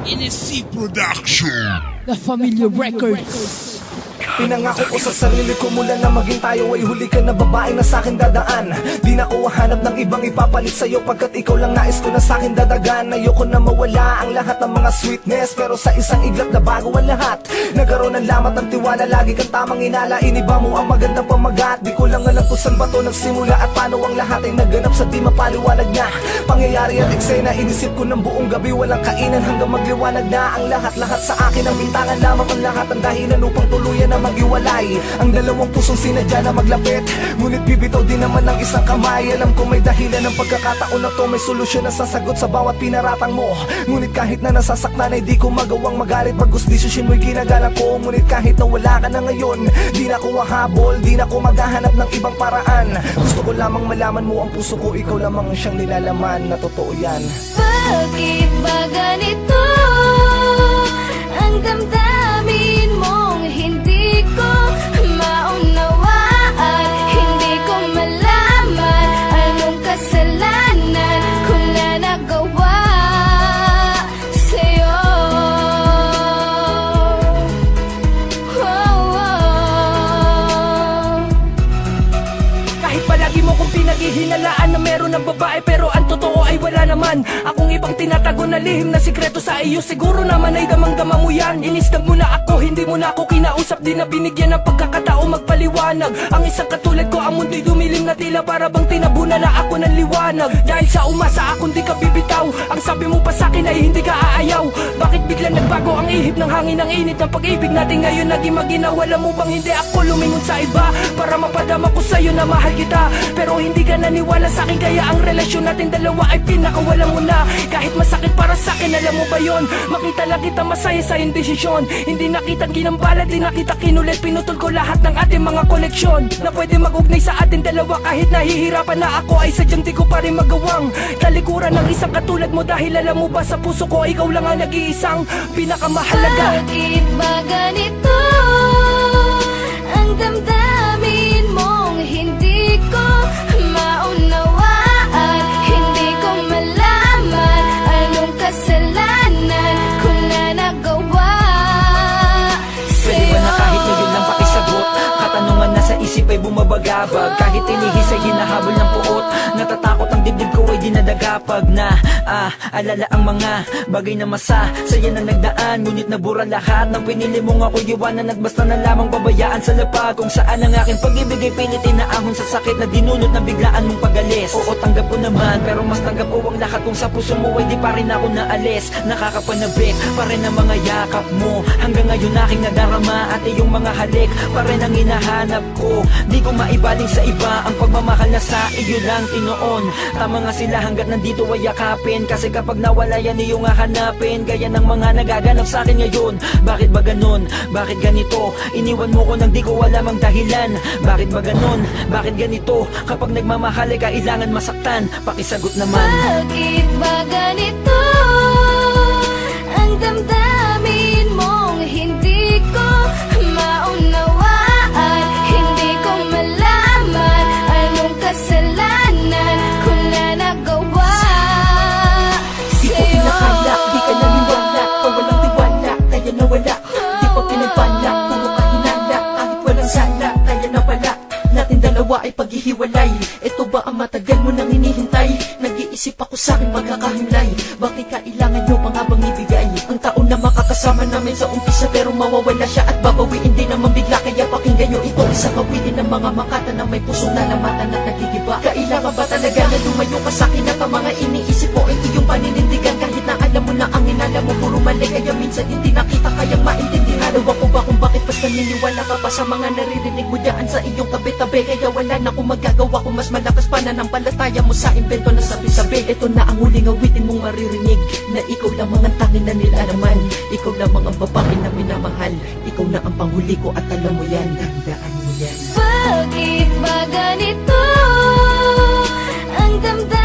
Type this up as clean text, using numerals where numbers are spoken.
NSC Production, The Familiar Records. Pinangako ko sa sarili ko mula na maging tayo ay huli ka na babaeng na sa'kin dadaan. Di na ko hanap ng ibang ipapalit sa'yo pagkat ikaw lang nais ko na sa'kin dadagan. Ayoko na mawala ang lahat ng mga sweetness, pero sa isang iglap na bago ang lahat. Nagkaroon ng lamat ng tiwala, lagi kang tamang inala. Iniba mo ang magandang pamagat. Di ko lang alam kung saan ba to nagsimula at paano ang lahat ay naganap sa di mapaliwanag na pangyayari at eksena. Inisip ko ng buong gabi walang kainan hanggang magliwanag na ang lahat-lahat sa akin. Ang bintangan lamang ang lahat ang dahilan upang tuluyan na magiwalay ang dalawang pusong sinadya na maglapit. Ngunit bibitaw din naman ng isang kamay. Alam ko may dahilan ng pagkakataon na to, may solusyon na sasagot sa bawat pinaratang mo. Ngunit kahit na nasasaktan ay di ko magawang magalit pag desisyon mo'y ginagalang ko. Ngunit kahit na wala ka na ngayon, di na ko hahabol, di na ko maghahanap ng ibang paraan. Gusto ko lamang malaman mo ang puso ko, ikaw lamang siyang nilalaman, na totoo yan. Bakit ba ganito ang damdamin mong hindi ko maunawaan? Hindi ko malaman anong kasalanan ko na nagawa sa'yo. Kahit palagi mo kong pinaghihinalaan na meron ng babae, pero ang totoo ay wala naman. Akong ibang tinatago na lihim na sikreto sa iyo, siguro naman ay damang-dama mo yan. Inistab mo na ako, hindi mo na ako kinausap, di na binigyan ng pagkakatao magpaliwanag. Ang isang katulad ko, ang mundo'y dumilim na tila para bang tinabunan na ako ng liwanag. Dahil sa umasa akong di ka bibitaw, ang sabi mo pa sa'kin ay hindi ka aayaw. Bakit biglang nagbago ang ihip ng hangin, ang init ng pag-ibig natin ngayon naging maginaw? Alam mo bang hindi ako lumingon sa iba para mapadama ko sa'yo na mahal kita, pero hindi ka naniwala sa'kin, kaya ang relasyon natin dalawa ay pinakawala mo na. Kahit masakit para sa'kin, alam mo ba yon? Makita lang kita masaya sa iyong desisyon. Hindi nakita ginambala, di nakita kinulit. Pinutol ko lahat ng ating mga koleksyon na pwede mag-ugnay sa ating dalawa. Kahit nahihirapan na ako ay sadyang di ko pa rin magawang talikuran ng isang katulad mo. Dahil alam mo ba, sa puso ko ikaw lang ang nag-iisang pinakamahalaga. Bakit ba ganito ang damdamin mong hindi ko maunawaan? Hindi ko malaman anong kasalanan ko na nagawa Pwede ba na sa'yo. kahit ngayon lang pakisagot? Katanungan na sa isip ay bumabagabag. Kahit inihis ay hinahabol ng puot. Natatakot ang dibdib ko ay dinadagapag na alala ang mga bagay na saya na nagdaan. Ngunit nabura lahat ng pinili mong ako iwanan, at basta na lamang babayaan sa lapag. Kung saan ang aking pag-ibig ay pinitin na ahon sa sakit na dinulot na biglaan mong pagalis. Oo, tanggap ko naman, pero mas tanggap ko ang lahat. Kung sa puso mo ay di pa rin ako naalis. Nakakapanabik pa rin ang mga yakap mo. Hanggang ngayon aking nadarama at iyong mga halik pa rin ang hinahanap ko. Di ko maibaling sa iba ang pagmamahal na sa iyo lang tinoon. Tama nga sila hanggat nandito ay yakapin, kasi kapag nawala yan iyong hahanapin. Gaya ng mga nagaganap sa akin ngayon. Bakit ba ganun? Bakit ganito? Iniwan mo ko nang di ko alam ang dahilan. Bakit ba ganun? Bakit ganito? Kapag nagmamahal ay kailangan masaktan. Pakisagot naman. Bakit ba ganito ang damdamin mong hindi ko maunawaan? Hindi ko malaman anong kasalanan ko na nagawa Di ko sa'yo. pinakala, di ka naniwala. Kawalang tiwala, kaya nawala. Di pa pinagpala, puro kahinala. Kahit walang sala, kaya nawala. Natin dalawa ay paghihiwalay. Ito ba ang matagal mo nang hinihintay? Nag-iisip ako sa'kin magkakahimlay. Bakit kailangan nyo pang habang ibigay ang taon na makakasama namin sa umpisa, pero mawawala siya at babawiin din naman bigla. Kaya pakinggan nyo ito, isang kawitin ng mga makata na may pusong lalamatan at nagigiba. Kailangan ba talaga na lumayo ka sa'kin at ang mga iniisip ko ay iyong paninindigan? Kahit na alam mo na ang inala mo puro mali, kaya minsan hindi nakita kayang maintindihan. Alam ko ba kung bakit basta naniniwala ka pa sa mga naririnig mo dyan sa iyong tabi-tabi? Kaya wala na akong magagawa kung mas malakas pa na ng palataya mo sa invento na sabi-sabi. Ito na ang huling awitin mong maririnig, na ikaw lamang ang tanging na nilalaman. Ikaw lamang ang babae na minamahal. Ikaw na ang panghuli ko at alam mo yan. Tandaan mo yan. Bakit ba ganito ang damdamin